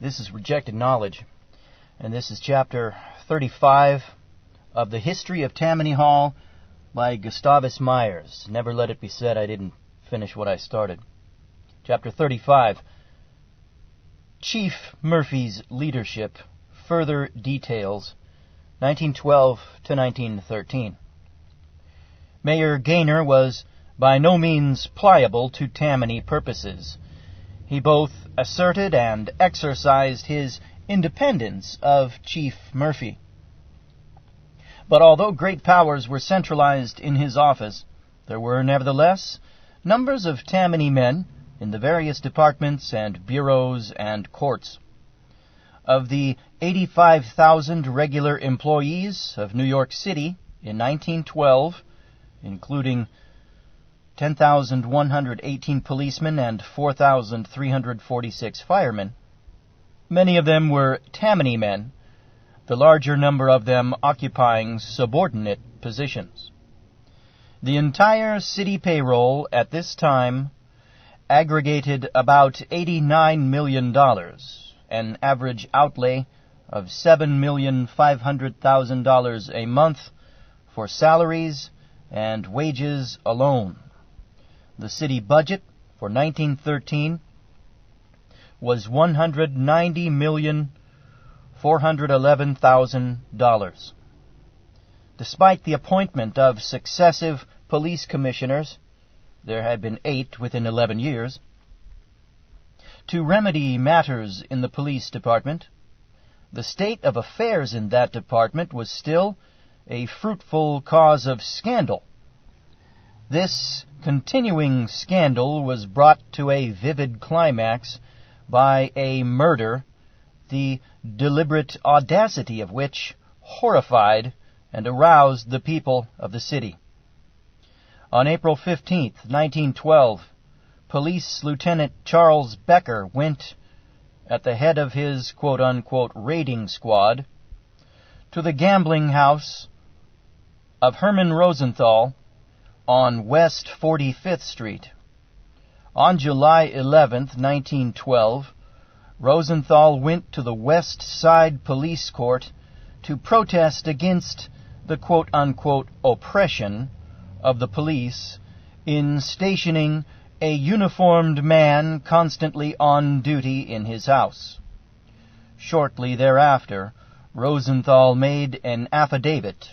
This is Rejected Knowledge, and this is Chapter 35 of The History of Tammany Hall by Gustavus Myers. Never let it be said I didn't finish what I started. Chapter 35, Chief Murphy's Leadership, Further Details, 1912 to 1913. Mayor Gaynor was by no means pliable to Tammany purposes. He both asserted and exercised his independence of Chief Murphy. But although great powers were centralized in his office, there were nevertheless numbers of Tammany men in the various departments and bureaus and courts. Of the 85,000 regular employees of New York City in 1912, including 10,118 policemen and 4,346 firemen, many of them were Tammany men, the larger number of them occupying subordinate positions. The entire city payroll at this time aggregated about $89 million, an average outlay of $7,500,000 a month for salaries and wages alone. The city budget for 1913 was $190,411,000. Despite the appointment of successive police commissioners, there had been 8 within 11 years, to remedy matters in the police department, the state of affairs in that department was still a fruitful cause of scandal. This continuing scandal was brought to a vivid climax by a murder, the deliberate audacity of which horrified and aroused the people of the city. On April 15, 1912, Police Lieutenant Charles Becker went, at the head of his quote-unquote raiding squad, to the gambling house of Herman Rosenthal on West 45th Street. On July 11, 1912, Rosenthal went to the West Side Police Court to protest against the quote-unquote oppression of the police in stationing a uniformed man constantly on duty in his house. Shortly thereafter, Rosenthal made an affidavit,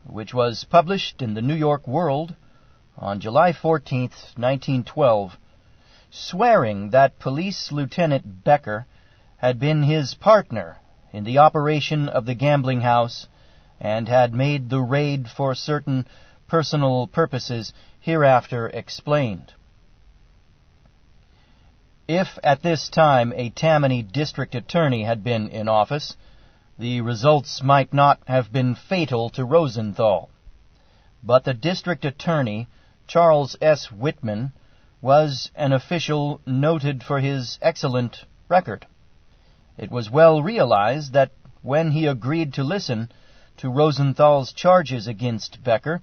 which was published in the New York World on July 14, 1912, swearing that Police Lieutenant Becker had been his partner in the operation of the gambling house and had made the raid for certain personal purposes hereafter explained. If at this time a Tammany district attorney had been in office, the results might not have been fatal to Rosenthal. But the district attorney, Charles S. Whitman, was an official noted for his excellent record. It was well realized that when he agreed to listen to Rosenthal's charges against Becker,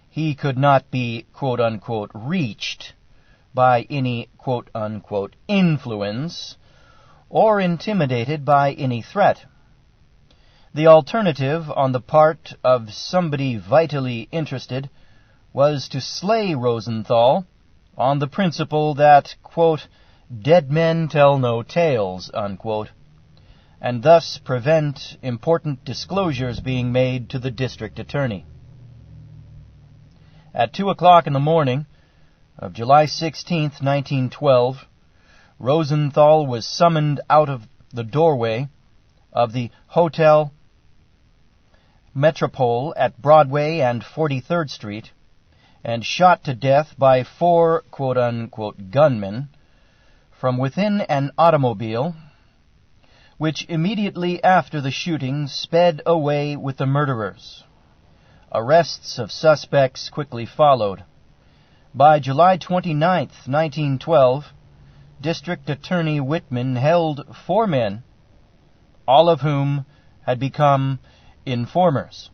he could not be quote-unquote reached by any quote-unquote influence or intimidated by any threat. The alternative on the part of somebody vitally interested was to slay Rosenthal on the principle that, quote, dead men tell no tales, unquote, and thus prevent important disclosures being made to the district attorney. At 2 o'clock in the morning of July 16, 1912, Rosenthal was summoned out of the doorway of the Hotel Metropole at Broadway and 43rd Street and shot to death by 4 quote-unquote gunmen from within an automobile, which immediately after the shooting sped away with the murderers. Arrests of suspects quickly followed. By July 29, 1912, District Attorney Whitman held 4 men, all of whom had become informers.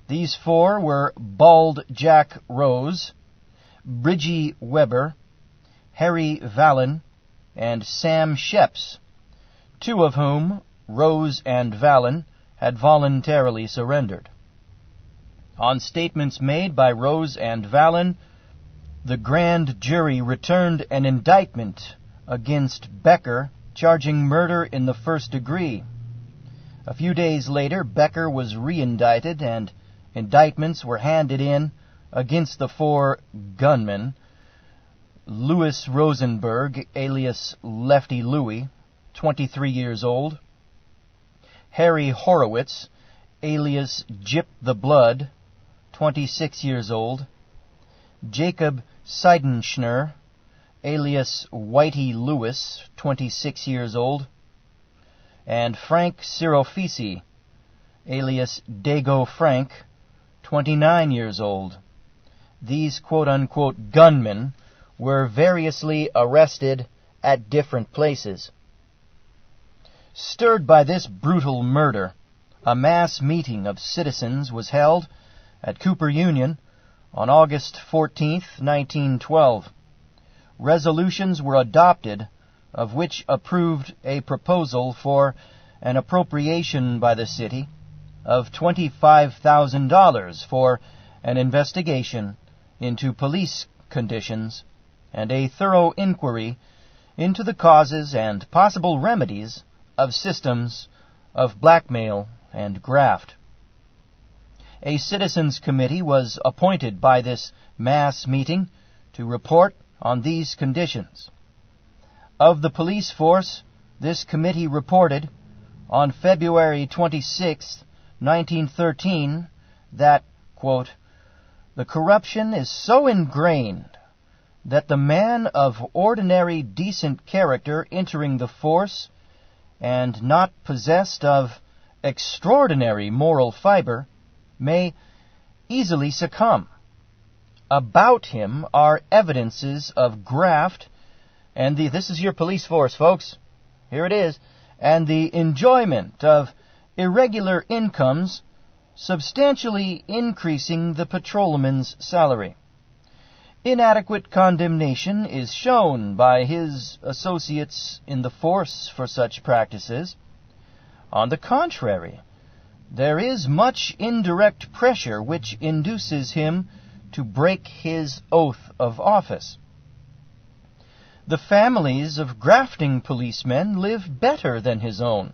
These 4 were Bald Jack Rose, Bridgie Weber, Harry Vallon, and Sam Sheps, two of whom, Rose and Vallon, had voluntarily surrendered. On statements made by Rose and Vallon, the grand jury returned an indictment against Becker, charging murder in the first degree. A few days later, Becker was re-indicted, and indictments were handed in against the four gunmen: Louis Rosenberg, alias Lefty Louie, 23 years old; Harry Horowitz, alias Gyp the Blood, 26 years old; Jacob Seidenschner, alias Whitey Lewis, 26 years old; and Frank Sirofisi, alias Dago Frank, 29 years old. These quote-unquote gunmen were variously arrested at different places. Stirred by this brutal murder, a mass meeting of citizens was held at Cooper Union on August 14, 1912. Resolutions were adopted, of which approved a proposal for an appropriation by the city of $25,000 for an investigation into police conditions and a thorough inquiry into the causes and possible remedies of systems of blackmail and graft. A citizens' committee was appointed by this mass meeting to report on these conditions. Of the police force, this committee reported on February 26, 1913, that, quote, "The corruption is so ingrained that the man of ordinary decent character entering the force and not possessed of extraordinary moral fiber may easily succumb. About him are evidences of graft and this is your police force, folks. Here it is. And the enjoyment of irregular incomes substantially increasing the patrolman's salary. Inadequate condemnation is shown by his associates in the force for such practices. On the contrary, there is much indirect pressure which induces him to break his oath of office. The families of grafting policemen live better than his own,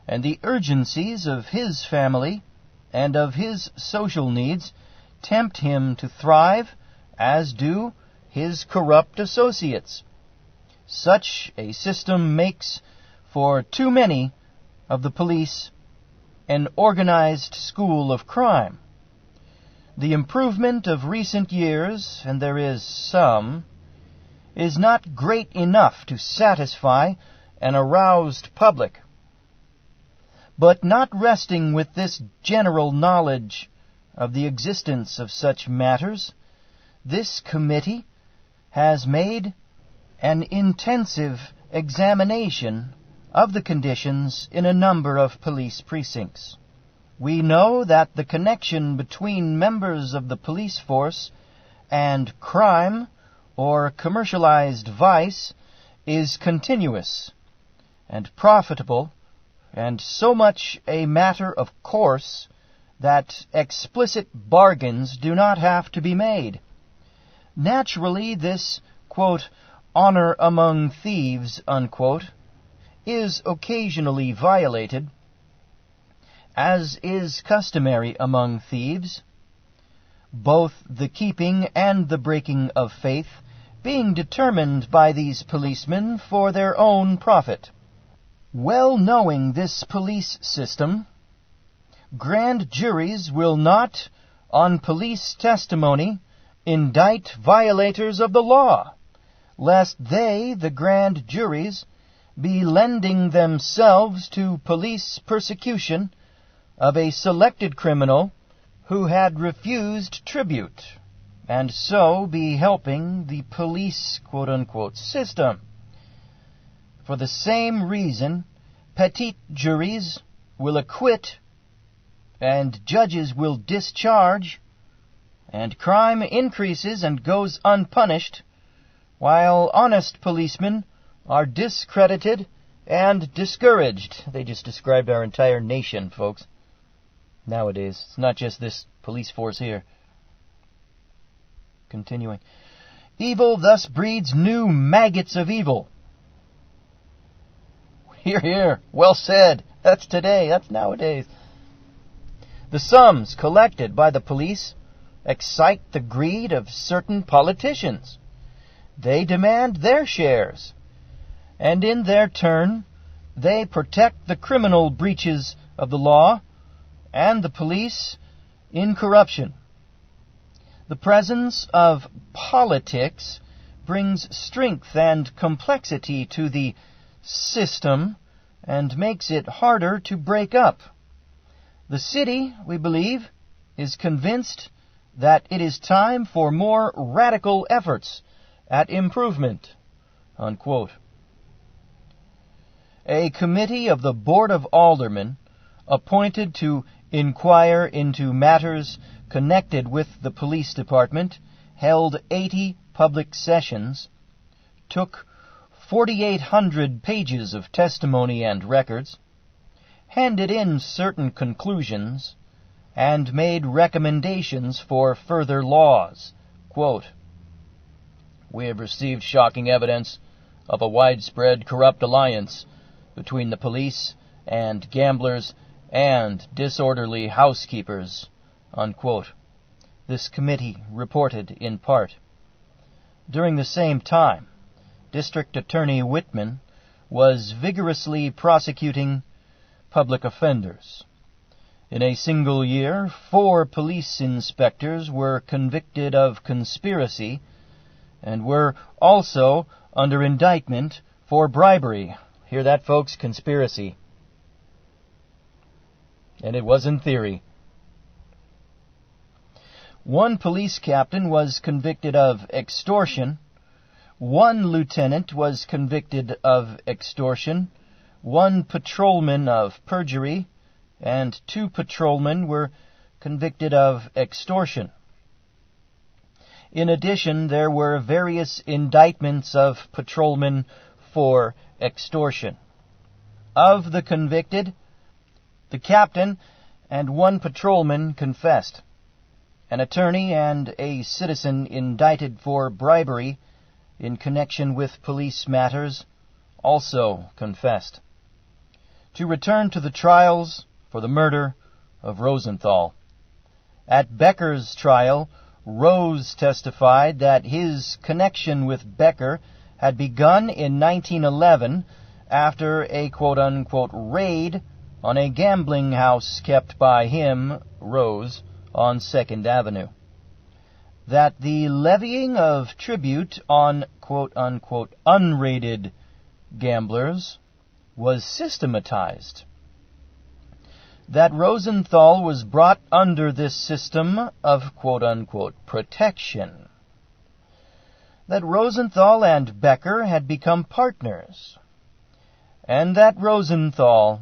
and the urgencies of his family and of his social needs tempt him to thrive, as do his corrupt associates. Such a system makes for too many of the police an organized school of crime. The improvement of recent years, and there is some, is not great enough to satisfy an aroused public. But not resting with this general knowledge of the existence of such matters, this committee has made an intensive examination of the conditions in a number of police precincts. We know that the connection between members of the police force and crime or commercialized vice is continuous and profitable, and so much a matter of course that explicit bargains do not have to be made. Naturally, this, quote, honor among thieves, unquote, is occasionally violated, as is customary among thieves, both the keeping and the breaking of faith being determined by these policemen for their own profit. Well knowing this police system, grand juries will not, on police testimony, indict violators of the law, lest they, the grand juries, be lending themselves to police persecution of a selected criminal who had refused tribute, and so be helping the police quote-unquote system. For the same reason, petit juries will acquit, and judges will discharge, and crime increases and goes unpunished, while honest policemen are discredited and discouraged. They just described our entire nation, folks. Nowadays, it's not just this police force here. Continuing. Evil thus breeds new maggots of evil. Hear, hear. Well said. That's today. That's nowadays. The sums collected by the police excite the greed of certain politicians. They demand their shares, and in their turn, they protect the criminal breaches of the law and the police in corruption. The presence of politics brings strength and complexity to the system and makes it harder to break up. The city, we believe, is convinced that it is time for more radical efforts at improvement." Unquote. A committee of the Board of Aldermen, appointed to inquire into matters connected with the police department, held 80 public sessions, took 4,800 pages of testimony and records, handed in certain conclusions, and made recommendations for further laws. Quote, "We have received shocking evidence of a widespread corrupt alliance between the police and gamblers and disorderly housekeepers." Unquote. This committee reported in part. During the same time, District Attorney Whitman was vigorously prosecuting public offenders. In a single year, 4 police inspectors were convicted of conspiracy and were also under indictment for bribery. Hear that, folks? Conspiracy. And it was in theory. 1 police captain was convicted of extortion. 1 lieutenant was convicted of extortion. 1 patrolman of perjury. And 2 patrolmen were convicted of extortion. In addition, there were various indictments of patrolmen for extortion. Of the convicted, the captain and 1 patrolman confessed. An attorney and a citizen indicted for bribery in connection with police matters also confessed. To return to the trials for the murder of Rosenthal. At Becker's trial, Rose testified that his connection with Becker had begun in 1911 after a quote-unquote raid on a gambling house kept by him, Rose, on 2nd Avenue. That the levying of tribute on quote-unquote unrated gamblers was systematized. That Rosenthal was brought under this system of quote-unquote protection. That Rosenthal and Becker had become partners. And that Rosenthal,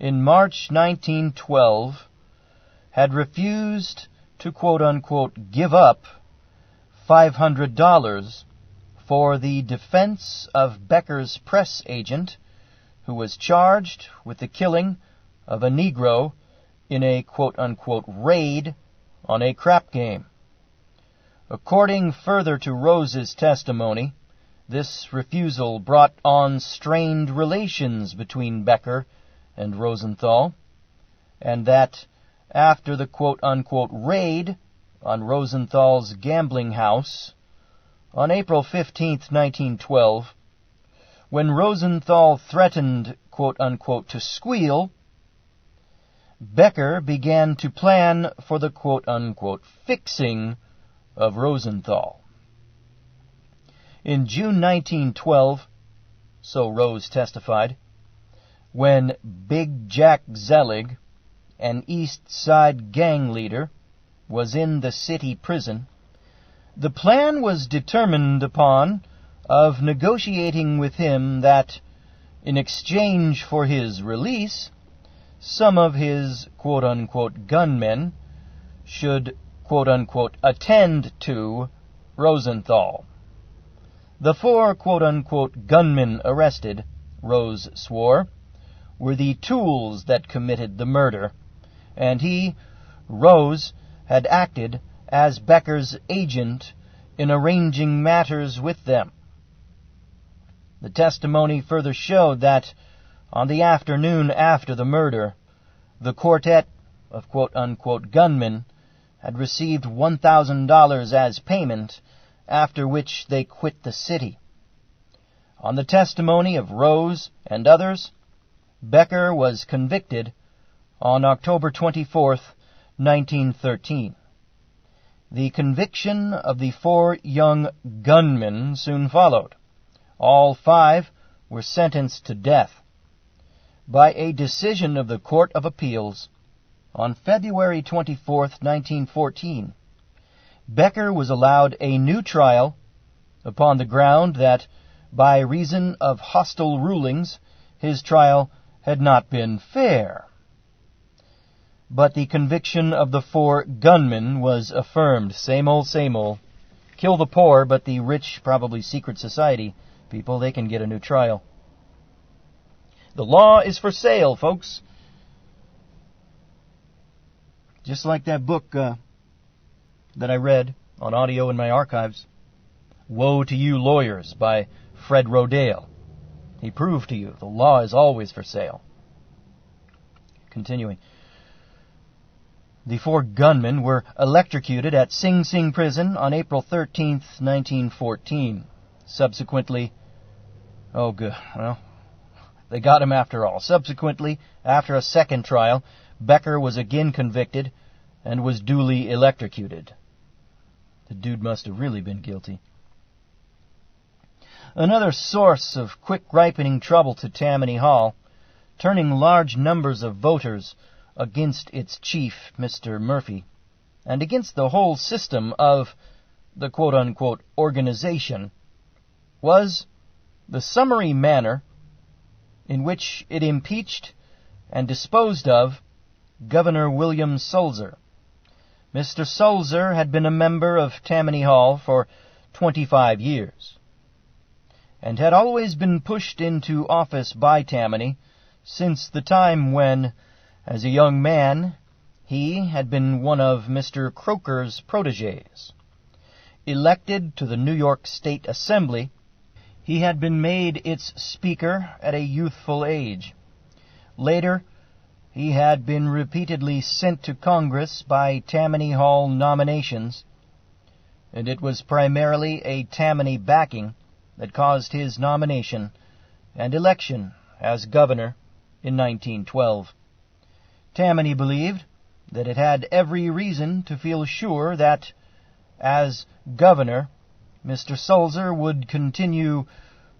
in March 1912, had refused to quote-unquote give up $500 for the defense of Becker's press agent, who was charged with the killing of a Negro in a quote-unquote raid on a crap game. According further to Rose's testimony, this refusal brought on strained relations between Becker and Rosenthal, and that after the quote-unquote raid on Rosenthal's gambling house on April 15, 1912, when Rosenthal threatened quote-unquote to squeal, Becker began to plan for the quote-unquote fixing of Rosenthal. In June 1912, so Rose testified, when Big Jack Zelig, an East Side gang leader, was in the city prison, the plan was determined upon of negotiating with him that, in exchange for his release, some of his quote-unquote gunmen should quote-unquote attend to Rosenthal. The 4 quote-unquote gunmen arrested, Rose swore, were the tools that committed the murder, and he, Rose, had acted as Becker's agent in arranging matters with them. The testimony further showed that on the afternoon after the murder, the quartet of quote-unquote gunmen had received $1,000 as payment, after which they quit the city. On the testimony of Rose and others, Becker was convicted on October 24, 1913. The conviction of the 4 young gunmen soon followed. All 5 were sentenced to death. By a decision of the Court of Appeals, on February 24, 1914, Becker was allowed a new trial upon the ground that, by reason of hostile rulings, his trial had not been fair. But the conviction of the 4 gunmen was affirmed. Same old, same old. Kill the poor, but the rich, probably secret society people, they can get a new trial. The law is for sale, folks. Just like that book that I read on audio in my archives, Woe to You Lawyers by Fred Rodale. He proved to you the law is always for sale. Continuing. The 4 gunmen were electrocuted at Sing Sing Prison on April 13, 1914. Subsequently, they got him after all. Subsequently, after a second trial, Becker was again convicted and was duly electrocuted. The dude must have really been guilty. Another source of quick-ripening trouble to Tammany Hall, turning large numbers of voters against its chief, Mr. Murphy, and against the whole system of the quote-unquote organization, was the summary manner in which it impeached and disposed of Governor William Sulzer. Mr. Sulzer had been a member of Tammany Hall for 25 years, and had always been pushed into office by Tammany since the time when, as a young man, he had been one of Mr. Croker's protégés. Elected to the New York State Assembly, he had been made its Speaker at a youthful age. Later, he had been repeatedly sent to Congress by Tammany Hall nominations, and it was primarily a Tammany backing that caused his nomination and election as governor in 1912. Tammany believed that it had every reason to feel sure that, as governor, Mr. Sulzer would continue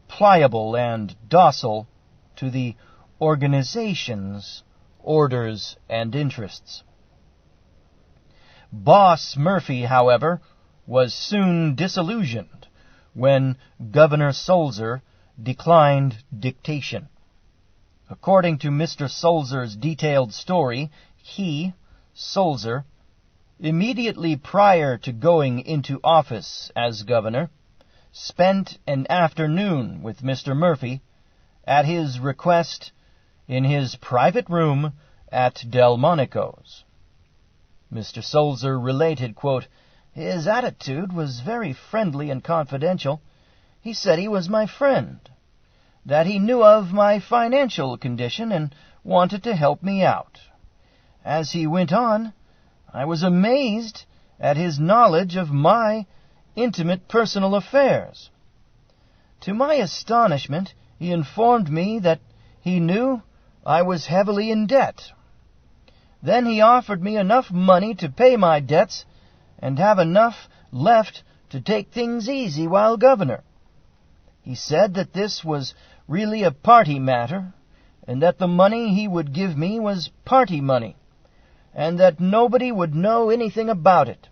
pliable and docile to the organization's orders and interests. Boss Murphy, however, was soon disillusioned when Governor Sulzer declined dictation. According to Mr. Sulzer's detailed story, he, Sulzer, immediately prior to going into office as governor, spent an afternoon with Mr. Murphy at his request in his private room at Delmonico's. Mr. Sulzer related, quote, "His attitude was very friendly and confidential. He said he was my friend, that he knew of my financial condition and wanted to help me out. As he went on, I was amazed at his knowledge of my intimate personal affairs. To my astonishment, he informed me that he knew I was heavily in debt. Then he offered me enough money to pay my debts and have enough left to take things easy while governor. He said that this was really a party matter, and that the money he would give me was party money, and that nobody would know anything about it,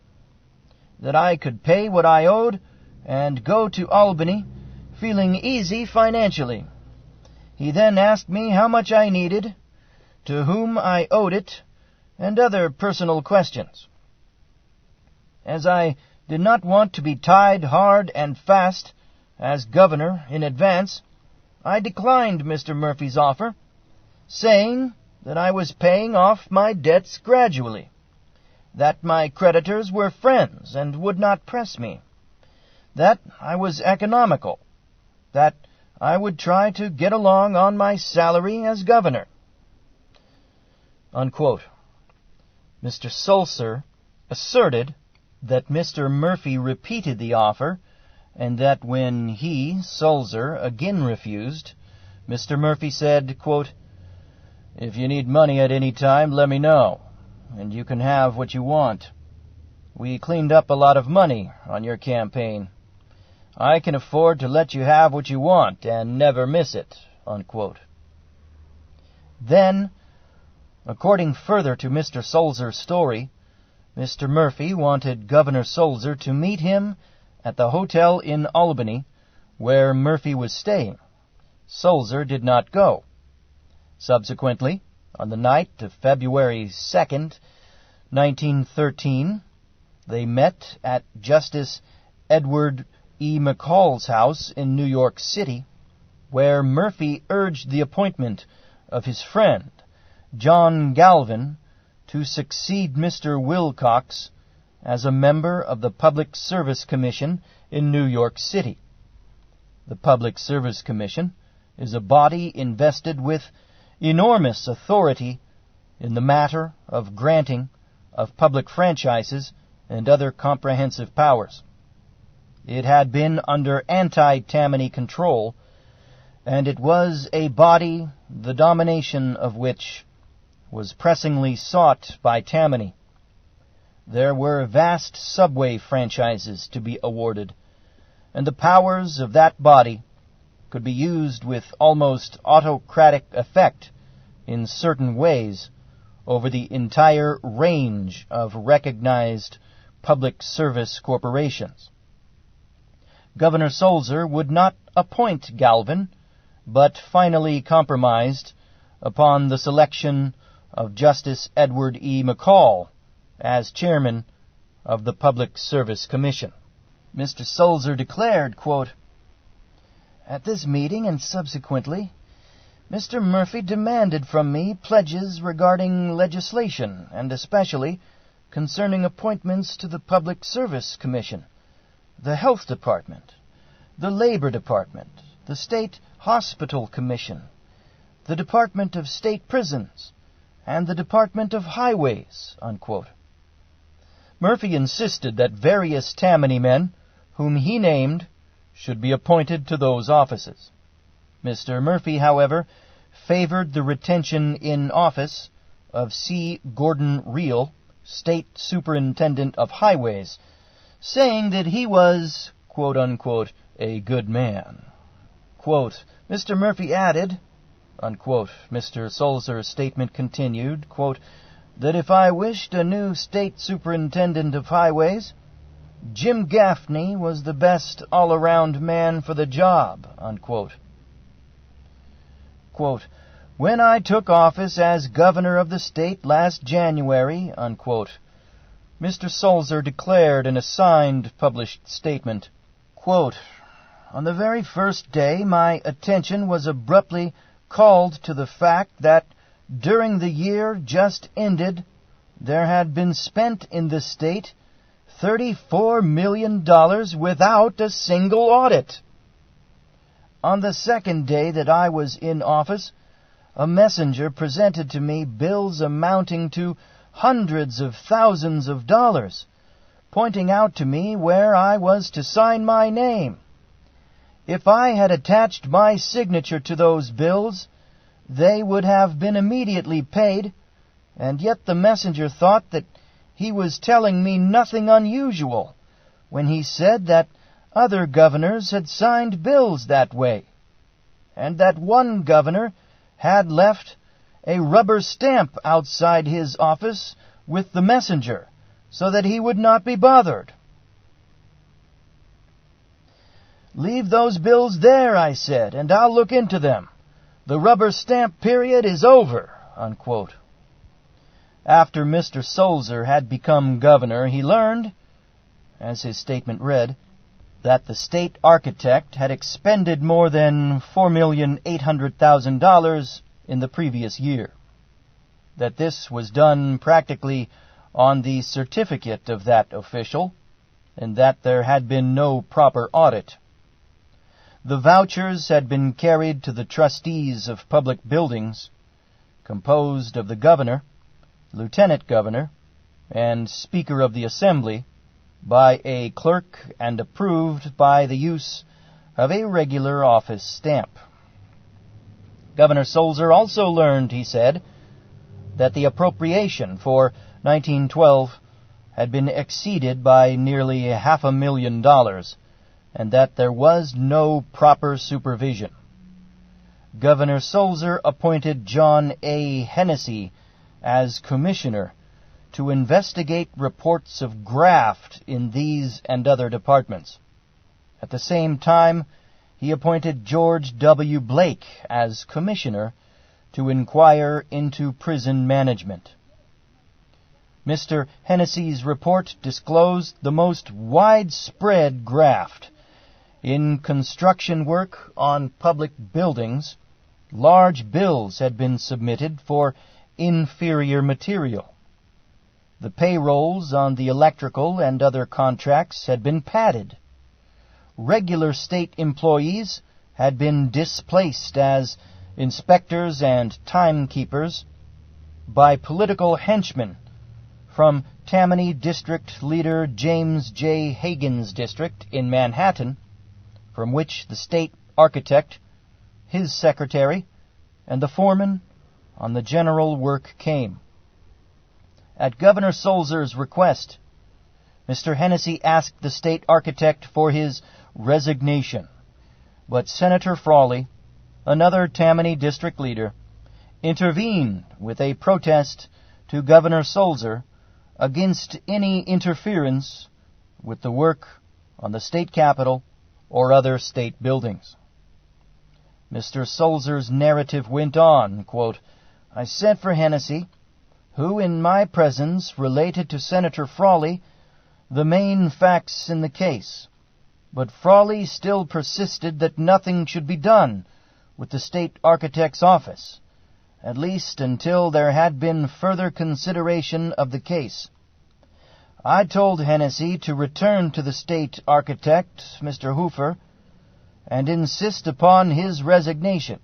that I could pay what I owed and go to Albany feeling easy financially. He then asked me how much I needed, to whom I owed it, and other personal questions. As I did not want to be tied hard and fast as governor in advance, I declined Mr. Murphy's offer, saying that I was paying off my debts gradually, that my creditors were friends and would not press me, that I was economical, that I would try to get along on my salary as governor." Unquote. Mr. Sulzer asserted that Mr. Murphy repeated the offer, and that when he, Sulzer, again refused, Mr. Murphy said, quote, "If you need money at any time, let me know, and you can have what you want. We cleaned up a lot of money on your campaign. I can afford to let you have what you want and never miss it." Unquote. Then, according further to Mr. Sulzer's story, Mr. Murphy wanted Governor Sulzer to meet him at the hotel in Albany where Murphy was staying. Sulzer did not go. Subsequently, on the night of February 2nd, 1913, they met at Justice Edward E. McCall's house in New York City, where Murphy urged the appointment of his friend, John Galvin, to succeed Mr. Wilcox as a member of the Public Service Commission in New York City. The Public Service Commission is a body invested with enormous authority in the matter of granting of public franchises and other comprehensive powers. It had been under anti-Tammany control, and it was a body the domination of which was pressingly sought by Tammany. There were vast subway franchises to be awarded, and the powers of that body could be used with almost autocratic effect in certain ways over the entire range of recognized public service corporations. Governor Sulzer would not appoint Galvin, but finally compromised upon the selection of Justice Edward E. McCall as chairman of the Public Service Commission. Mr. Sulzer declared, quote, "At this meeting and subsequently, Mr. Murphy demanded from me pledges regarding legislation, and especially concerning appointments to the Public Service Commission, the Health Department, the Labor Department, the State Hospital Commission, the Department of State Prisons, and the Department of Highways." Unquote. Murphy insisted that various Tammany men, whom he named, should be appointed to those offices. Mr. Murphy, however, favored the retention in office of C. Gordon Reel, State Superintendent of Highways, saying that he was, quote unquote, "a good man." Quote, Mr. Murphy added, unquote, Mr. Sulzer's statement continued, quote, "that if I wished a new State Superintendent of Highways, Jim Gaffney was the best all-around man for the job." Unquote. Quote, "When I took office as governor of the state last January," unquote, Mr. Sulzer declared in a signed published statement, quote, "On the very first day my attention was abruptly called to the fact that during the year just ended there had been spent in the state $34 million without a single audit. On the second day that I was in office, a messenger presented to me bills amounting to hundreds of thousands of dollars, pointing out to me where I was to sign my name. If I had attached my signature to those bills, they would have been immediately paid, and yet the messenger thought that he was telling me nothing unusual when he said that other governors had signed bills that way, and that one governor had left a rubber stamp outside his office with the messenger so that he would not be bothered. Leave those bills there, I said, and I'll look into them. The rubber stamp period is over." Unquote. After Mr. Sulzer had become governor, he learned, as his statement read, that the state architect had expended more than $4,800,000 in the previous year, that this was done practically on the certificate of that official, and that there had been no proper audit. The vouchers had been carried to the trustees of public buildings, composed of the governor, lieutenant governor, and Speaker of the Assembly, by a clerk and approved by the use of a regular office stamp. Governor Sulzer also learned, he said, that the appropriation for 1912 had been exceeded by nearly $500,000, and that there was no proper supervision. Governor Sulzer appointed John A. Hennessy as commissioner to investigate reports of graft in these and other departments. At the same time, he appointed George W. Blake as commissioner to inquire into prison management. Mr. Hennessy's report disclosed the most widespread graft. In construction work on public buildings, large bills had been submitted for inferior material. The payrolls on the electrical and other contracts had been padded. Regular state employees had been displaced as inspectors and timekeepers by political henchmen from Tammany District Leader James J. Hagan's district in Manhattan, from which the state architect, his secretary, and the foreman on the general work came. At Governor Sulzer's request, Mr. Hennessy asked the state architect for his resignation, but Senator Frawley, another Tammany district leader, intervened with a protest to Governor Sulzer against any interference with the work on the state capitol or other state buildings. Mr. Sulzer's narrative went on, quote, "I sent for Hennessy, who in my presence related to Senator Frawley the main facts in the case, but Frawley still persisted that nothing should be done with the state architect's office, at least until there had been further consideration of the case. I told Hennessy to return to the state architect, Mr. Hoofer, and insist upon his resignation.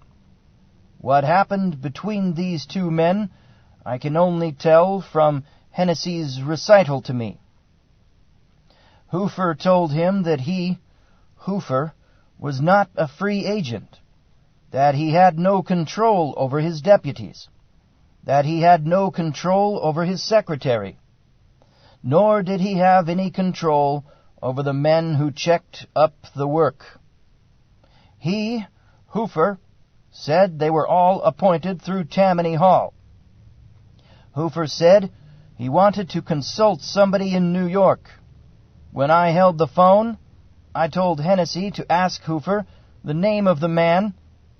What happened between these two men I can only tell from Hennessy's recital to me. Hoofer told him that he, Hoofer, was not a free agent, that he had no control over his deputies, that he had no control over his secretary, nor did he have any control over the men who checked up the work. He, Hoofer, said they were all appointed through Tammany Hall. Hoofer said he wanted to consult somebody in New York. When I held the phone, I told Hennessy to ask Hoofer the name of the man,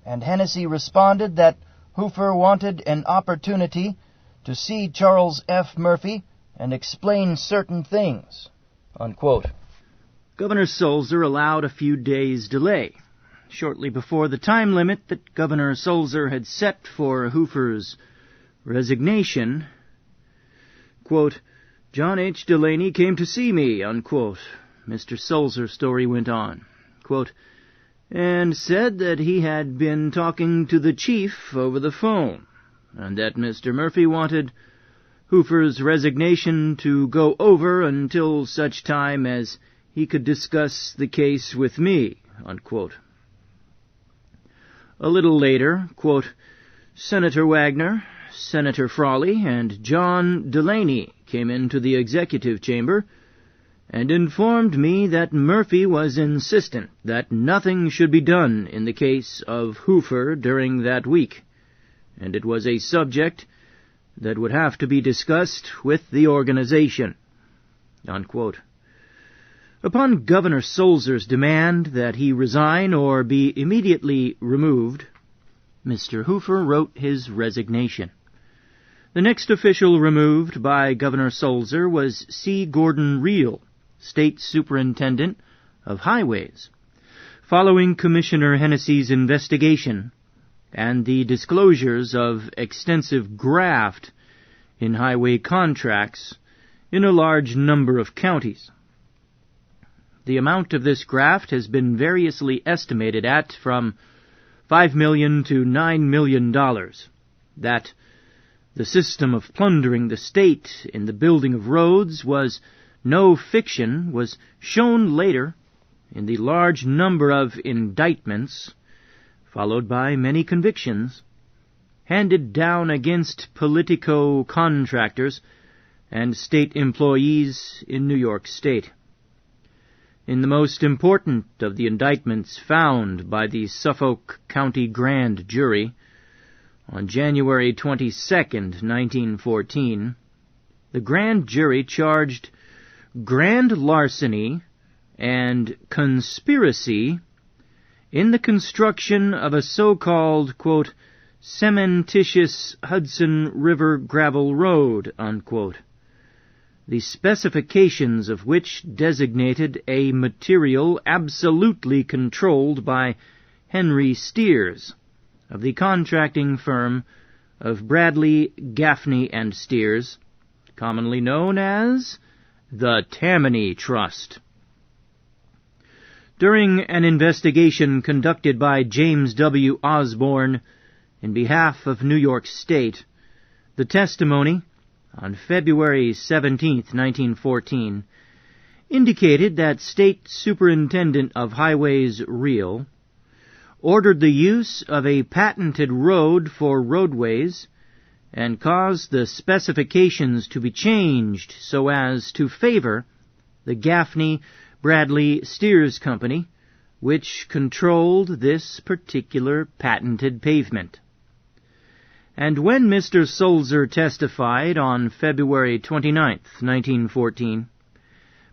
and Hennessy responded that Hoofer wanted an opportunity to see Charles F. Murphy and explain certain things." Unquote. Governor Sulzer allowed a few days' delay. Shortly before the time limit that Governor Sulzer had set for Hoofer's resignation, quote, "John H. Delaney came to see me," unquote, Mr. Sulzer's story went on, quote, "and said that he had been talking to the chief over the phone, and that Mr. Murphy wanted Hoofer's resignation to go over until such time as he could discuss the case with me," unquote. A little later, quote, "Senator Wagner, Senator Frawley, and John Delaney came into the executive chamber and informed me that Murphy was insistent that nothing should be done in the case of Hoofer during that week, and it was a subject that would have to be discussed with the organization." Unquote. Upon Governor Sulzer's demand that he resign or be immediately removed, Mr. Hoofer wrote his resignation. The next official removed by Governor Sulzer was C. Gordon Reel, State Superintendent of Highways, following Commissioner Hennessy's investigation and the disclosures of extensive graft in highway contracts in a large number of counties. The amount of this graft has been variously estimated at from $5 million to $9 million. That the system of plundering the state in the building of roads was no fiction was shown later in the large number of indictments, followed by many convictions, handed down against politico contractors and state employees in New York State. In the most important of the indictments found by the Suffolk County Grand Jury on January 22nd, 1914, the Grand Jury charged grand larceny and conspiracy in the construction of a so-called, quote, cementitious Hudson River gravel road, unquote, the specifications of which designated a material absolutely controlled by Henry Steers of the contracting firm of Bradley, Gaffney, and Steers, commonly known as the Tammany Trust. During an investigation conducted by James W. Osborne in behalf of New York State, the testimony on February 17, 1914, indicated that State Superintendent of Highways Reel ordered the use of a patented road for roadways and caused the specifications to be changed so as to favor the Gaffney Bradley Steers Company, which controlled this particular patented pavement. And when Mr. Sulzer testified on February 29, 1914,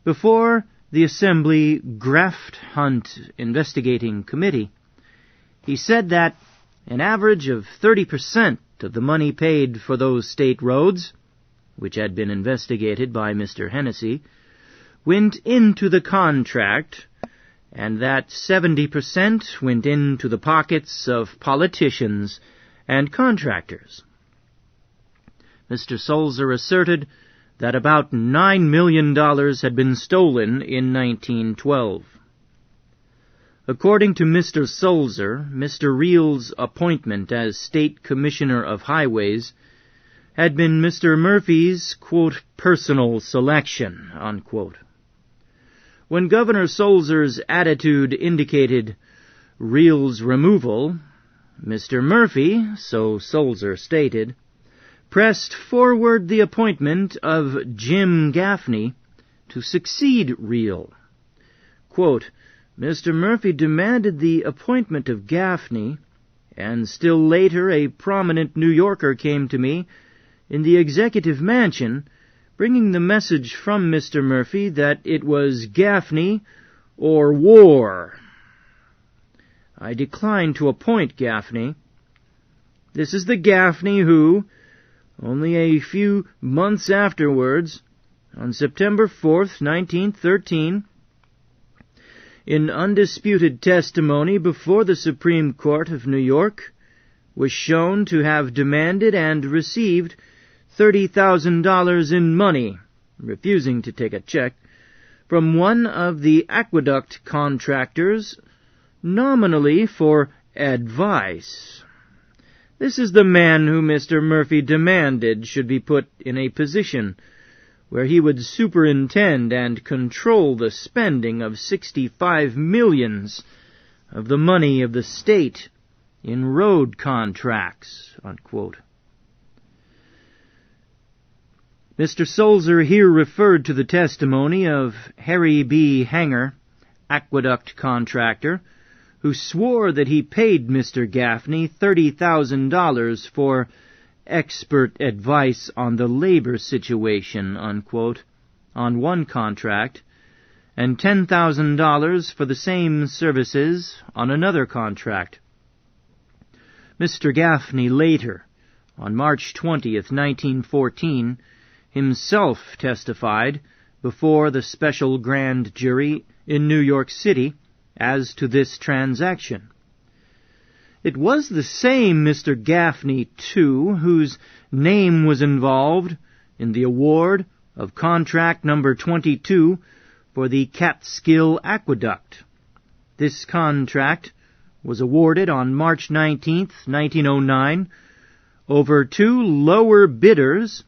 before the Assembly Graft Hunt Investigating Committee, he said that an average of 30% of the money paid for those state roads, which had been investigated by Mr. Hennessy, went into the contract, and that 70% went into the pockets of politicians and contractors. Mr. Sulzer asserted that about $9 million had been stolen in 1912. According to Mr. Sulzer, Mr. Reel's appointment as State Commissioner of Highways had been Mr. Murphy's, quote, personal selection, unquote. When Governor Sulzer's attitude indicated Reel's removal, Mr. Murphy, so Sulzer stated, pressed forward the appointment of Jim Gaffney to succeed Reel. Quote, Mr. Murphy demanded the appointment of Gaffney, and still later a prominent New Yorker came to me in the Executive Mansion, bringing the message from Mr. Murphy that it was Gaffney or war. I declined to appoint Gaffney. This is the Gaffney who, only a few months afterwards, on September 4th, 1913, in undisputed testimony before the Supreme Court of New York, was shown to have demanded and received $30,000 in money, refusing to take a check, from one of the aqueduct contractors, nominally for advice. This is the man who Mr. Murphy demanded should be put in a position where he would superintend and control the spending of 65 millions of the money of the state in road contracts, unquote. Mr. Sulzer here referred to the testimony of Harry B. Hanger, aqueduct contractor, who swore that he paid Mr. Gaffney $30,000 for expert advice on the labor situation, unquote, on one contract, and $10,000 for the same services on another contract. Mr. Gaffney later, on March 20th, 1914, himself testified before the special grand jury in New York City as to this transaction. It was the same Mr. Gaffney, too, whose name was involved in the award of contract number 22 for the Catskill Aqueduct. This contract was awarded on March 19, 1909, over two lower bidders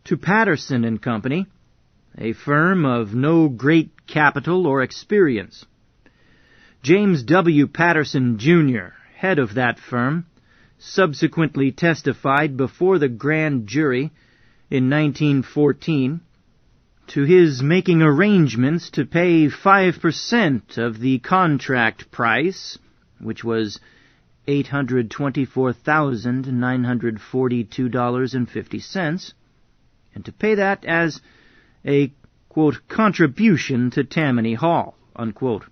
to Patterson and Company, a firm of no great capital or experience. James W. Patterson, Jr., head of that firm, subsequently testified before the grand jury in 1914 to his making arrangements to pay 5% of the contract price, which was $824,942.50, and to pay that as a, quote, contribution to Tammany Hall, unquote.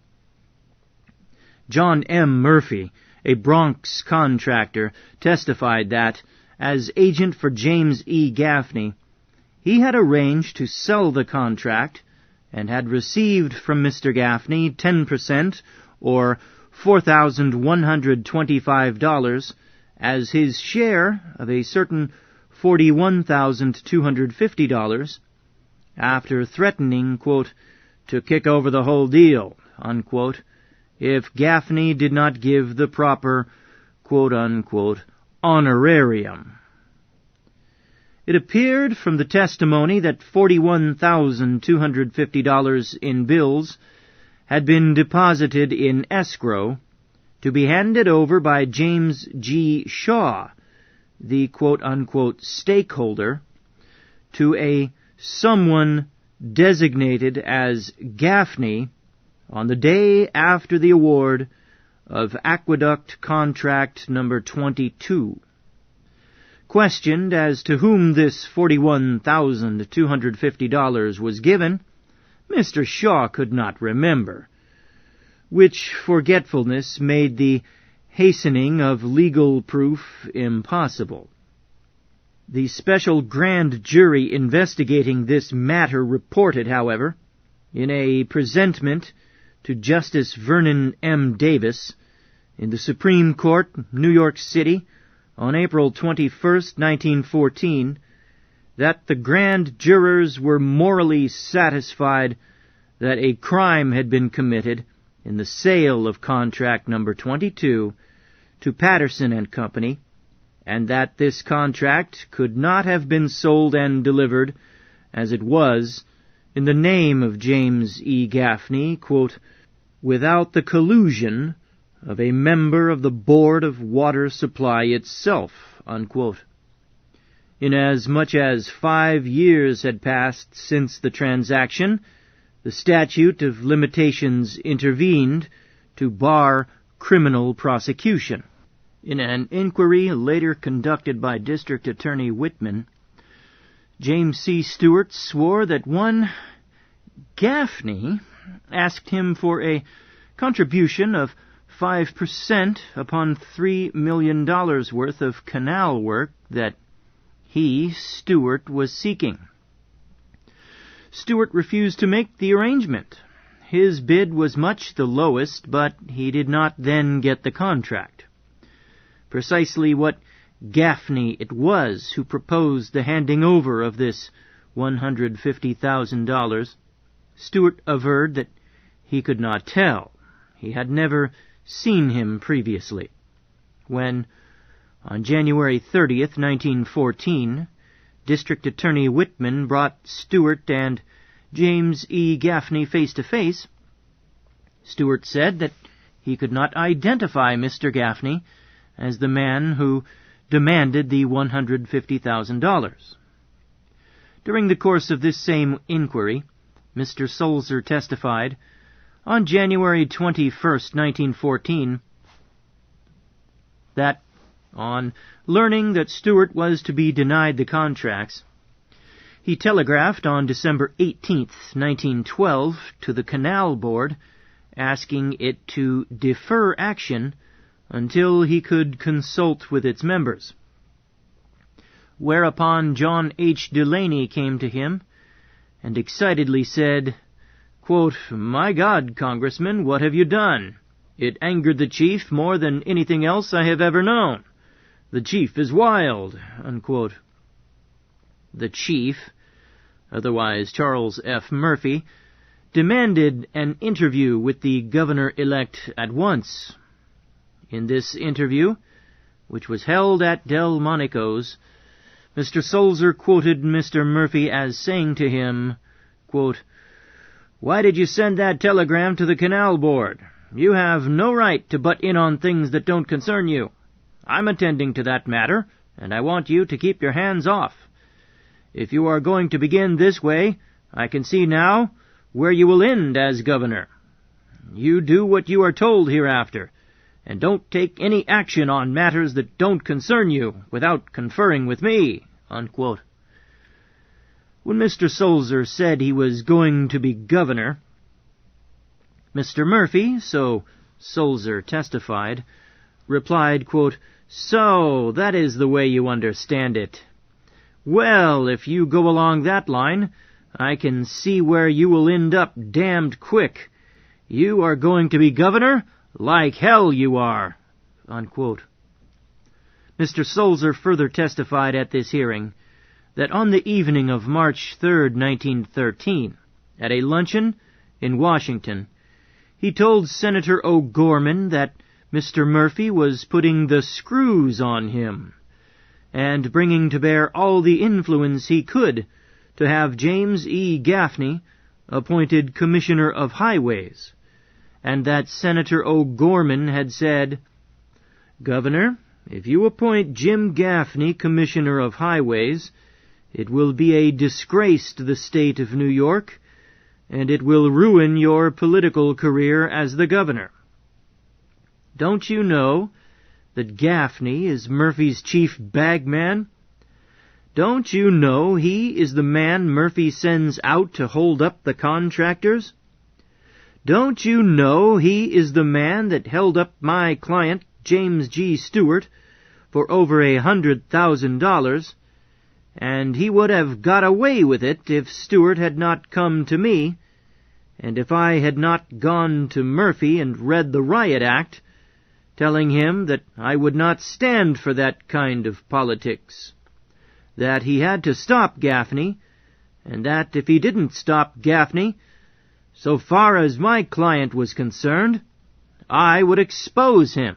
John M. Murphy, a Bronx contractor, testified that, as agent for James E. Gaffney, he had arranged to sell the contract and had received from Mr. Gaffney 10%, or $4,125, as his share of a certain $41,250, after threatening, quote, to kick over the whole deal, unquote, if Gaffney did not give the proper, quote-unquote, honorarium. It appeared from the testimony that $41,250 in bills had been deposited in escrow to be handed over by James G. Shaw, the quote-unquote stakeholder, to a someone designated as Gaffney on the day after the award of Aqueduct Contract number 22. Questioned as to whom this $41,250 was given, Mr. Shaw could not remember, which forgetfulness made the hastening of legal proof impossible. The special grand jury investigating this matter reported, however, in a presentment to Justice Vernon M. Davis in the Supreme Court, New York City, on April 21, 1914, that the grand jurors were morally satisfied that a crime had been committed in the sale of contract number 22 to Patterson and Company, and that this contract could not have been sold and delivered as it was in the name of James E. Gaffney, quote, without the collusion of a member of the Board of Water Supply itself, unquote. Inasmuch as 5 years had passed since the transaction, the statute of limitations intervened to bar criminal prosecution. In an inquiry later conducted by District Attorney Whitman, James C. Stewart swore that one Gaffney asked him for a contribution of 5% upon $3 million worth of canal work that he, Stewart, was seeking. Stewart refused to make the arrangement. His bid was much the lowest, but he did not then get the contract. Precisely what Gaffney it was who proposed the handing over of this $150,000, Stewart averred that he could not tell. He had never seen him previously. When, on January 30th, 1914, District Attorney Whitman brought Stewart and James E. Gaffney face to face, Stewart said that he could not identify Mr. Gaffney as the man who demanded the $150,000. During the course of this same inquiry, Mr. Sulzer testified on January 21st, 1914, that on learning that Stewart was to be denied the contracts, he telegraphed on December 18th, 1912, to the Canal Board asking it to defer action until he could consult with its members. Whereupon John H. Delaney came to him and excitedly said, quote, "My God, Congressman, what have you done? It angered the chief more than anything else I have ever known. The chief is wild," unquote. The chief, otherwise Charles F. Murphy, demanded an interview with the governor-elect at once. In this interview, which was held at Delmonico's, Mr. Sulzer quoted Mr. Murphy as saying to him, quote, "Why did you send that telegram to the Canal Board? You have no right to butt in on things that don't concern you. I'm attending to that matter, and I want you to keep your hands off. If you are going to begin this way, I can see now where you will end as governor. You do what you are told hereafter, and don't take any action on matters that don't concern you without conferring with me," unquote. When Mr. Sulzer said he was going to be governor, Mr. Murphy, so Sulzer testified, replied, quote, "So, that is the way you understand it. Well, if you go along that line, I can see where you will end up damned quick. You are going to be governor? Like hell you are," unquote. Mr. Sulzer further testified at this hearing that on the evening of March 3, 1913, at a luncheon in Washington, he told Senator O'Gorman that Mr. Murphy was putting the screws on him and bringing to bear all the influence he could to have James E. Gaffney appointed Commissioner of Highways, and that Senator O'Gorman had said, "Governor, if you appoint Jim Gaffney Commissioner of Highways, it will be a disgrace to the state of New York, and it will ruin your political career as the governor. Don't you know that Gaffney is Murphy's chief bagman? Don't you know he is the man Murphy sends out to hold up the contractors? Don't you know he is the man that held up my client, James G. Stewart, for over $100,000, and he would have got away with it if Stewart had not come to me, and if I had not gone to Murphy and read the Riot Act, telling him that I would not stand for that kind of politics, that he had to stop Gaffney, and that if he didn't stop Gaffney, so far as my client was concerned, I would expose him."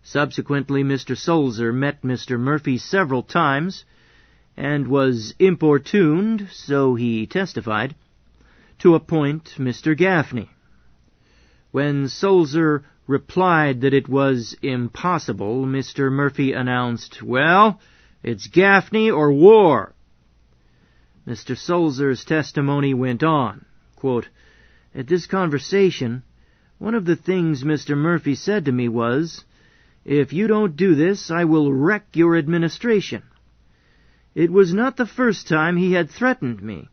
Subsequently, Mr. Sulzer met Mr. Murphy several times, and was importuned, so he testified, to appoint Mr. Gaffney. When Sulzer replied that it was impossible, Mr. Murphy announced, "Well, it's Gaffney or war." Mr. Sulzer's testimony went on, quote, "At this conversation, one of the things Mr. Murphy said to me was, 'If you don't do this, I will wreck your administration.' It was not the first time he had threatened me,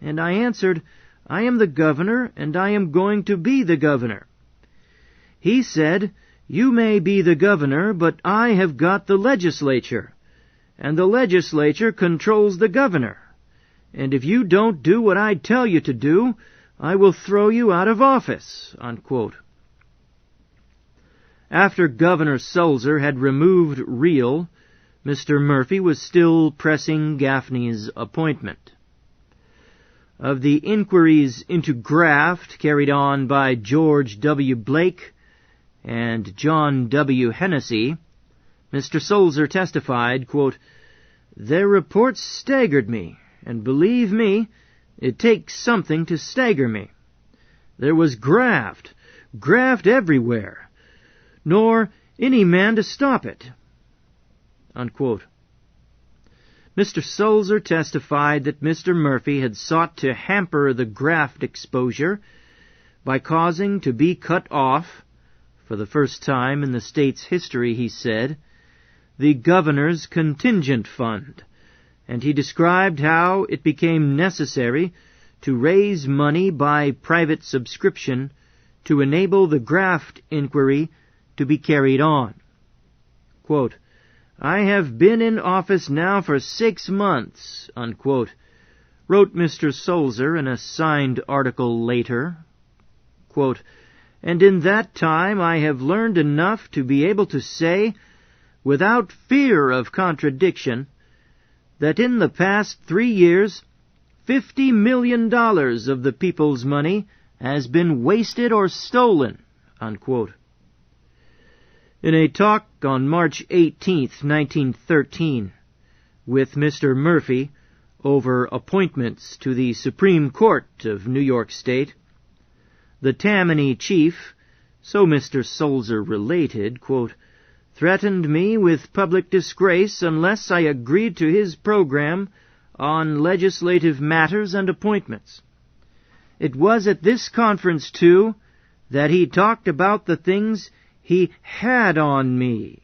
and I answered, 'I am the governor, and I am going to be the governor.' He said, 'You may be the governor, but I have got the legislature, and the legislature controls the governor, and if you don't do what I tell you to do, I will throw you out of office," unquote. After Governor Sulzer had removed Reel, Mr. Murphy was still pressing Gaffney's appointment. Of the inquiries into graft carried on by George W. Blake and John W. Hennessy, Mr. Sulzer testified, quote, "Their reports staggered me, and believe me, it takes something to stagger me. There was graft everywhere, nor any man to stop it," unquote. Mr. Sulzer testified that Mr. Murphy had sought to hamper the graft exposure by causing to be cut off, for the first time in the state's history, he said, the governor's contingent fund, and he described how it became necessary to raise money by private subscription to enable the graft inquiry to be carried on. Quote, "I have been in office now for 6 months," unquote, Wrote Mr. Sulzer in a signed article later, quote, "And in that time I have learned enough to be able to say, without fear of contradiction, that in the past 3 years, $50 million of the people's money has been wasted or stolen," unquote. In a talk on March 18, 1913, with Mr. Murphy over appointments to the Supreme Court of New York State, the Tammany chief, so Mr. Sulzer related, quote, "threatened me with public disgrace unless I agreed to his program on legislative matters and appointments. It was at this conference, too, that he talked about the things he had on me,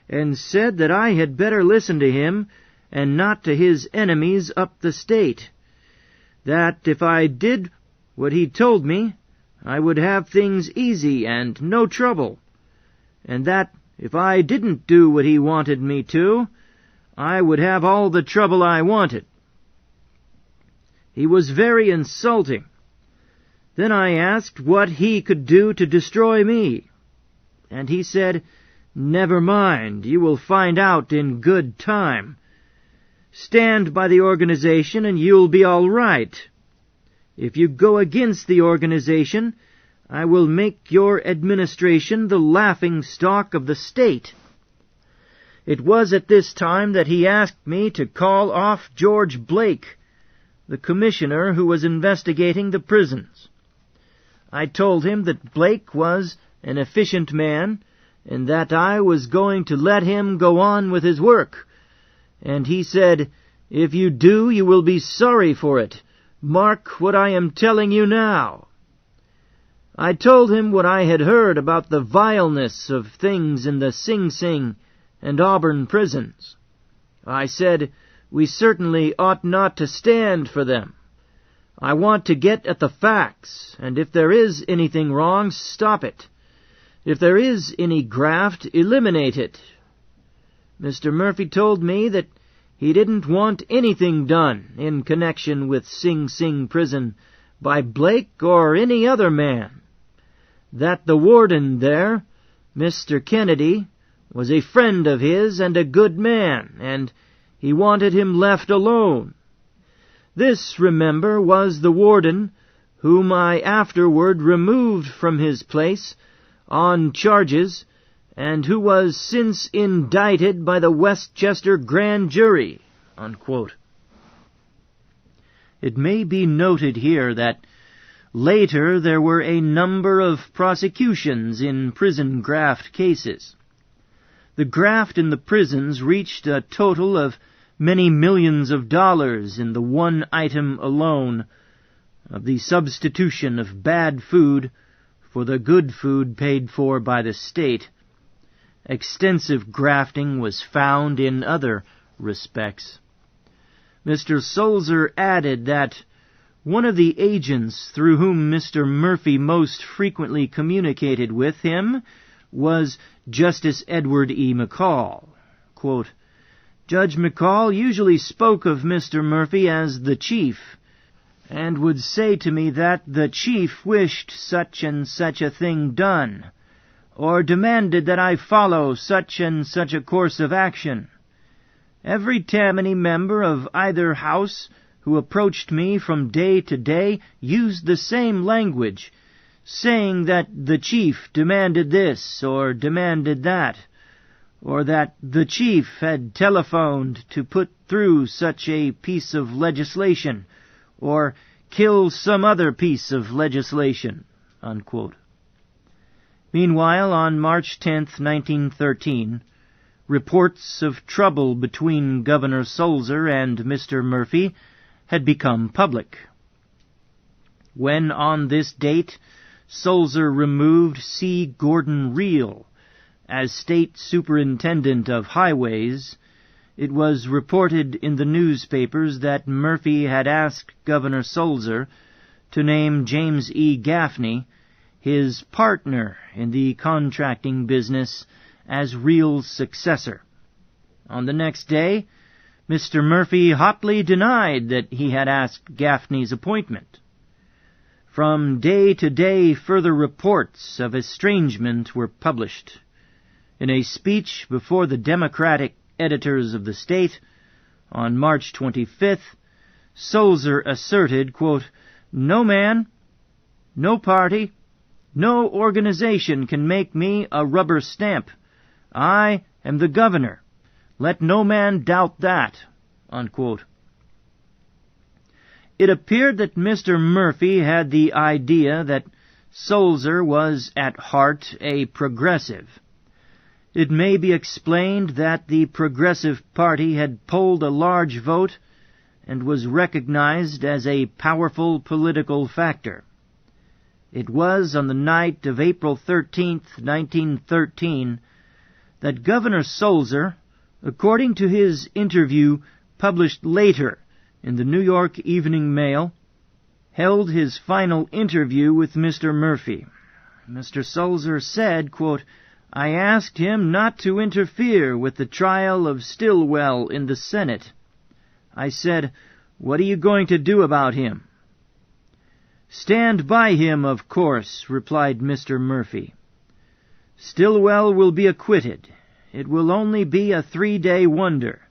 and said that I had better listen to him and not to his enemies up the state, that if I did what he told me, I would have things easy and no trouble, and that if I didn't do what he wanted me to, I would have all the trouble I wanted. He was very insulting. Then I asked what he could do to destroy me, and he said, 'Never mind, you will find out in good time. Stand by the organization and you'll be all right. If you go against the organization, I will make your administration the laughing stock of the state.' It was at this time that he asked me to call off George Blake, the commissioner who was investigating the prisons. I told him that Blake was an efficient man, and that I was going to let him go on with his work. And he said, 'If you do, you will be sorry for it. Mark what I am telling you now.' I told him what I had heard about the vileness of things in the Sing Sing and Auburn prisons. I said, 'We certainly ought not to stand for them. I want to get at the facts, and if there is anything wrong, stop it. If there is any graft, eliminate it.' Mr. Murphy told me that he didn't want anything done in connection with Sing Sing prison by Blake or any other man. That the warden there, Mr. Kennedy, was a friend of his and a good man, and he wanted him left alone. This, remember, was the warden whom I afterward removed from his place on charges, and who was since indicted by the Westchester grand jury," unquote. It may be noted here that later there were a number of prosecutions in prison graft cases. The graft in the prisons reached a total of many millions of dollars in the one item alone of the substitution of bad food for the good food paid for by the state. Extensive grafting was found in other respects. Mr. Sulzer added that one of the agents through whom Mr. Murphy most frequently communicated with him was Justice Edward E. McCall. Quote, "Judge McCall usually spoke of Mr. Murphy as the chief, and would say to me that the chief wished such and such a thing done, or demanded that I follow such and such a course of action. Every Tammany member of either house who approached me from day to day used the same language, saying that the chief demanded this or demanded that, or that the chief had telephoned to put through such a piece of legislation, or kill some other piece of legislation," unquote. Meanwhile, on March 10, 1913, reports of trouble between Governor Sulzer and Mr. Murphy had become public. When on this date Sulzer removed C. Gordon Reel as State Superintendent of Highways, it was reported in the newspapers that Murphy had asked Governor Sulzer to name James E. Gaffney, his partner in the contracting business, as Reel's successor. On the next day, Mr. Murphy hotly denied that he had asked Gaffney's appointment. From day to day further reports of estrangement were published. In a speech before the Democratic editors of the state on March 25th, Sulzer asserted, quote, "No man, no party, no organization can make me a rubber stamp. I am the governor. Let no man doubt that," unquote. It appeared that Mr. Murphy had the idea that Sulzer was at heart a progressive. It may be explained that the Progressive Party had polled a large vote and was recognized as a powerful political factor. It was on the night of April 13th, 1913, that Governor Sulzer, according to his interview published later in the New York Evening Mail, held his final interview with Mr. Murphy. Mr. Sulzer said, quote, "I asked him not to interfere with the trial of Stilwell in the Senate. I said, 'What are you going to do about him?' 'Stand by him, of course,' replied Mr. Murphy. 'Stilwell will be acquitted. It will only be a 3-day wonder.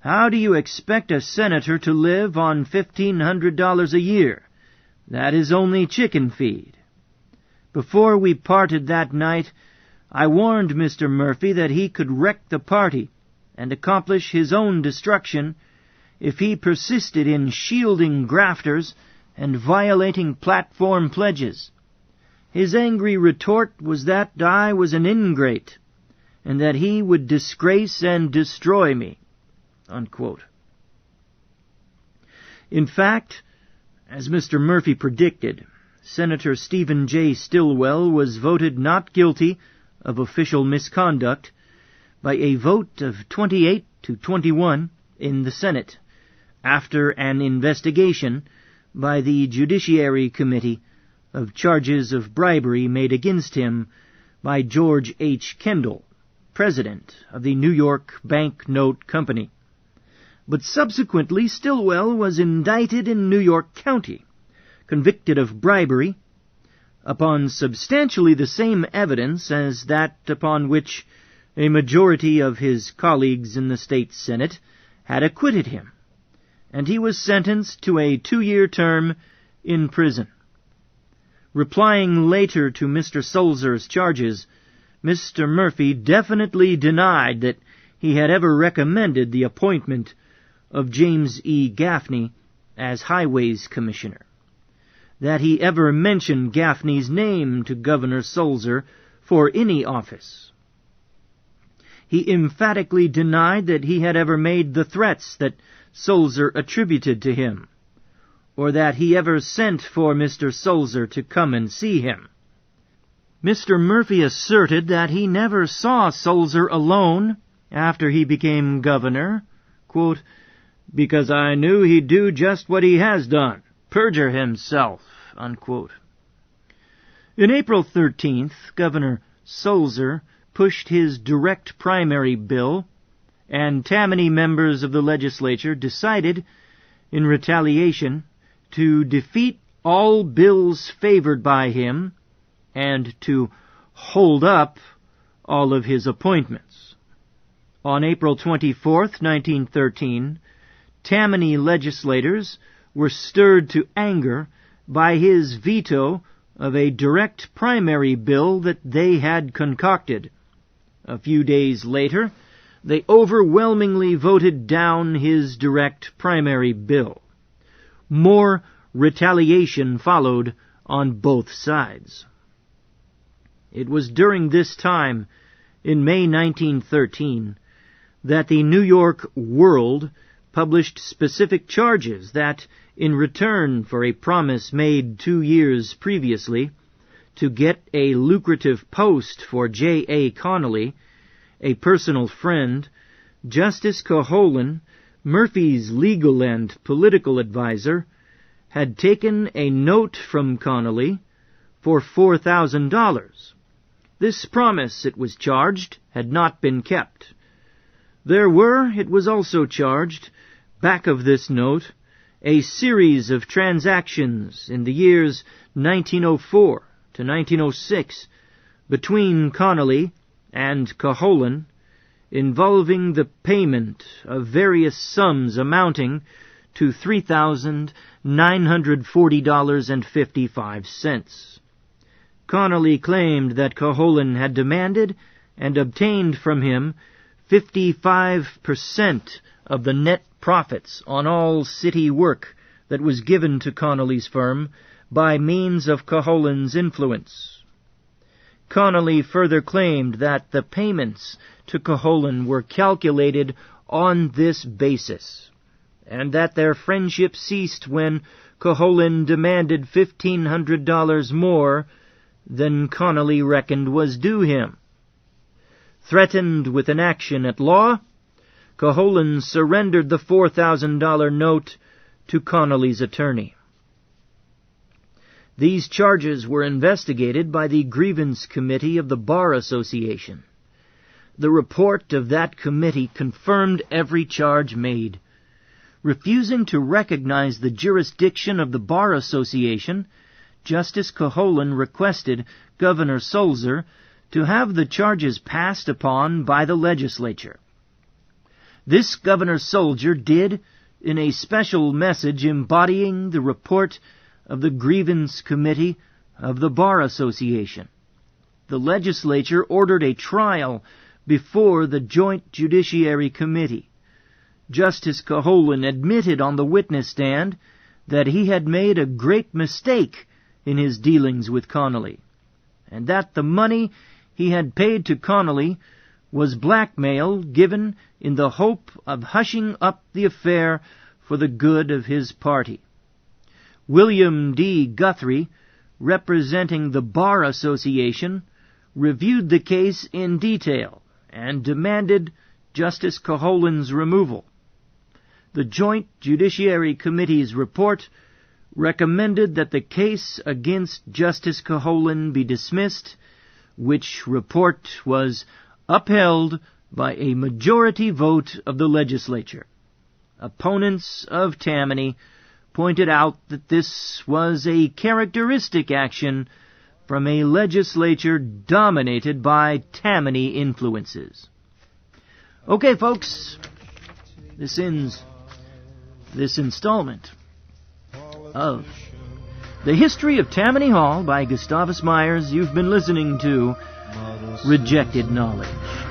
How do you expect a senator to live on $1,500 a year? That is only chicken feed.' Before we parted that night, I warned Mr. Murphy that he could wreck the party and accomplish his own destruction if he persisted in shielding grafters and violating platform pledges. His angry retort was that I was an ingrate, and that he would disgrace and destroy me," unquote. In fact, as Mr. Murphy predicted, Senator Stephen J. Stilwell was voted not guilty of official misconduct by a vote of 28 to 21 in the Senate, after an investigation by the Judiciary Committee of charges of bribery made against him by George H. Kendall, president of the New York Bank Note Company. But subsequently Stilwell was indicted in New York County, convicted of bribery, upon substantially the same evidence as that upon which a majority of his colleagues in the state Senate had acquitted him, and he was sentenced to a 2-year term in prison. Replying later to Mr. Sulzer's charges, Mr. Murphy definitely denied that he had ever recommended the appointment of James E. Gaffney as Highways Commissioner, that he ever mentioned Gaffney's name to Governor Sulzer for any office. He emphatically denied that he had ever made the threats that Sulzer attributed to him, or that he ever sent for Mr. Sulzer to come and see him. Mr. Murphy asserted that he never saw Sulzer alone after he became governor, quote, "because I knew he'd do just what he has done, perjure himself," unquote. In April 13th, Governor Sulzer pushed his direct primary bill, and Tammany members of the legislature decided, in retaliation, to defeat all bills favored by him and to hold up all of his appointments. On April 24th, 1913, Tammany legislators were stirred to anger by his veto of a direct primary bill that they had concocted. A few days later, they overwhelmingly voted down his direct primary bill. More retaliation followed on both sides. It was during this time, in May 1913, that the New York World published specific charges that, in return for a promise made 2 years previously to get a lucrative post for J.A. Connolly, a personal friend, Justice Caholen, Murphy's legal and political advisor, had taken a note from Connolly for $4,000. This promise, it was charged, had not been kept. There were, it was also charged, back of this note, a series of transactions in the years 1904 to 1906 between Connolly and Caholen involving the payment of various sums amounting to $3,940.55. Connolly claimed that Caholen had demanded and obtained from him 55% of the net profits on all city work that was given to Connolly's firm by means of Caholen's influence. Connolly further claimed that the payments to Caholen were calculated on this basis, and that their friendship ceased when Caholen demanded $1,500 more than Connolly reckoned was due him. Threatened with an action at law, Caholen surrendered the $4,000 note to Connolly's attorney. These charges were investigated by the Grievance Committee of the Bar Association. The report of that committee confirmed every charge made. Refusing to recognize the jurisdiction of the Bar Association, Justice Caholen requested Governor Sulzer to have the charges passed upon by the legislature. This Governor Sulzer did in a special message embodying the report of the Grievance Committee of the Bar Association. The legislature ordered a trial before the Joint Judiciary Committee. Justice Caholen admitted on the witness stand that he had made a great mistake in his dealings with Connolly, and that the money he had paid to Connolly was blackmail given in the hope of hushing up the affair for the good of his party. William D. Guthrie, representing the Bar Association, reviewed the case in detail and demanded Justice Caholen's removal. The Joint Judiciary Committee's report recommended that the case against Justice Caholen be dismissed, which report was upheld by a majority vote of the legislature. Opponents of Tammany pointed out that this was a characteristic action from a legislature dominated by Tammany influences. Okay, folks, this ends this installment of The History of Tammany Hall by Gustavus Myers. You've been listening to Rejected Knowledge.